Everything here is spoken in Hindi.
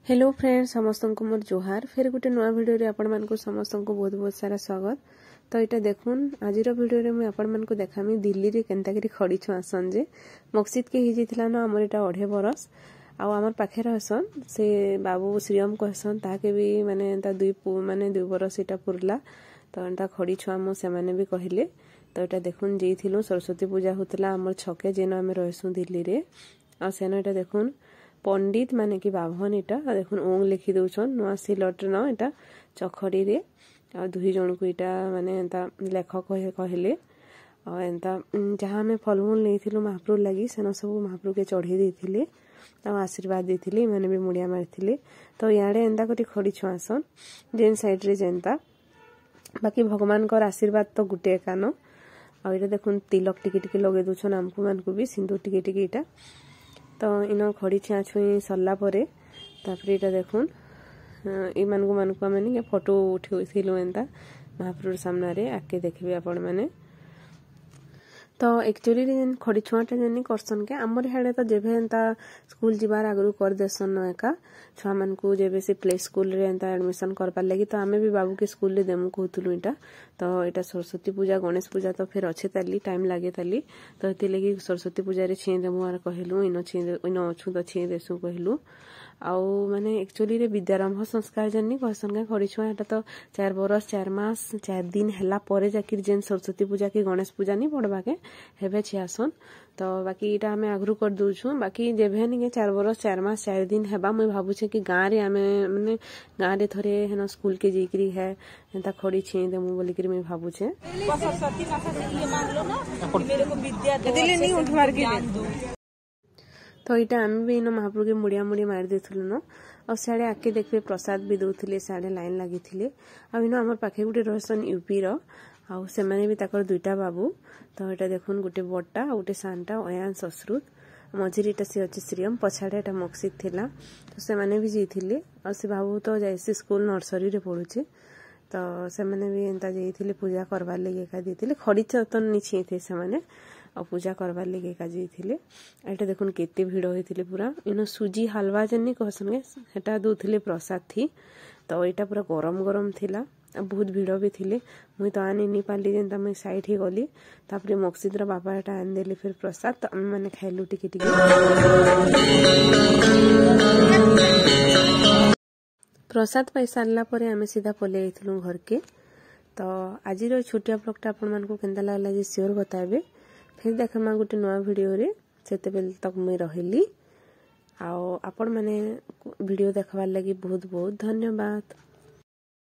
हेलो फ्रेंड्स समस्त को मोर जोहार फिर गोटे नुआ वीडियो रे आपण मानकु समस्त को बहुत बहुत सारा स्वागत। तो इटा देखुन आज वीडियो रे मैं आपण मानकु देखामी दिल्ली रे केनता करी खड़ी छु आसन जे मकसिद के हिजी थिला ना हमर इटा 2.5 बरस आ हमर पाखे रहसन से बाबू श्रीयम कहसन ताके भी माने ता दुई बरस इटा पुरला तो एंता खड़ी छु हम से माने भी कहिले। तो इटा देखुन जेथिलु सरस्वती पूजा होतला हमर छके जेन हम रहसु दिल्ली रे आ सेन इटा देखुन पंडित माने कि बाभन इटा देखुन ओंग लिखि दउछन नुआ सिलट न इटा चखड़ी रे आ दुही जण को इटा माने एंता लेखक कहले आ एंता जहां में फलमूल लेथिलु महाप्रभु लागि सेन सब महाप्रभु के चढ़ी देथिले आ आशीर्वाद देथिले माने भी मुड़िया मारथिले। तो याडे एंता कटी खड़ी छुआसन जेन साइड रे जेंता बाकी भगवान कर आशीर्वाद तो गुटे कान आ इटा देखुन तिलक टिके टिके लगे दउछन हमकु मानकु भी सिंदूर टिके टिके इटा। तो इन खड़ी छिया छुई सरला परे तापरे इटा देखुन ई मानकु मानकु माने फोटो उठिथिलु एंता महाप्रभु सामने रे आके देखबे आपण माने। तो एक्चुअली जेन खड़ी छुआटा जेनी करसन के हमर हेडे तो जेबे एंता स्कूल जिबार आगरु कर देसन न एका छुआ मानकु जेबे से प्ले स्कूल रे एंता एडमिशन कर पार लागि तो हमें भी बाबू के स्कूल रे देमु कहतुलु इटा। तो इटा सरस्वती पूजा गणेश पूजा तो फिर अच्छे ताली टाइम लागे ताली तो एते लगी सरस्वती पूजा रे छे देमु आर कहलु इनो अछु तो छे देसु कहलु आउ माने एक्चुअली रे विद्यारंभ संस्कार जन्नी कहसन के खड़ी छुआ एटा तो 4 बरस 4 मास 4 दिन हला परे जाकिर जेन सरस्वती पूजा की गणेश पूजा नहीं पड़वा के हेबे छियासन। तो बाकी इटा हमें आगरू कर दउछु बाकी जेबे नि 4 बरस 4 मास 4 दिन हेबा मैं भाबु छे कि गां रे हमें माने गां रे थरे हेन स्कूल के जेकरी है एंता खड़ी छे देमु बोली कि मैं भाबु छे सरस्वती माता से ये मांग लो ना कि मेरे को विद्या दो दिले नहीं उठवार के। तो इटा हम भी इन महाप्रभु के मुड़िया मुड़ी मार देथुलु न और साडे आके देखबे प्रसाद भी दउथिले साडे लाइन लागिथिले आ इन हमर पाखे गुटे रहसन यूपी रो आ से माने भी ताकर दुईटा बाबू। तो इटा देखुन गुटे बट्टा आ गुटे सानटा अयान ससुर मझिर इटा से अछि श्रीयम पछाडे इटा मकसिद थिला तो से माने भी जेथिले और से बाबू तो जाइसे स्कूल नर्सरी रे पढुचे तो से माने भी एंता जेथिले पूजा करबार लागि एका देथिले खड़ी चतन निछि थे से माने और पूजा करबार लगे का जेथिले। एटा देखुन केते भीड़ होइथिले पूरा इनो सुजी हलवा जन्नी कहसन के हेटा दोथिले प्रसाद थी। तो एटा पूरा गरम गरम थिला बहुत भीड़ भी थिले मुई तो आनी नी पाली जेंता मैं साइड ही गली तापरे मकसिद रा बाबा एटा आन देले फिर प्रसाद तो हम माने खाइलु टिके टिके। प्रसाद पाई सारला परे हमें सीधा पले आइथिलु घर के। तो आज रो छोटिया ब्लॉगटा आपण मानकु केनता लागला जे शेयर बताबे फिर देखमा गोटे नुआ वीडियो रे सेते बेल तक मैं रहिली आ आपण माने वीडियो देखबार लागि बहुत बहुत धन्यवाद।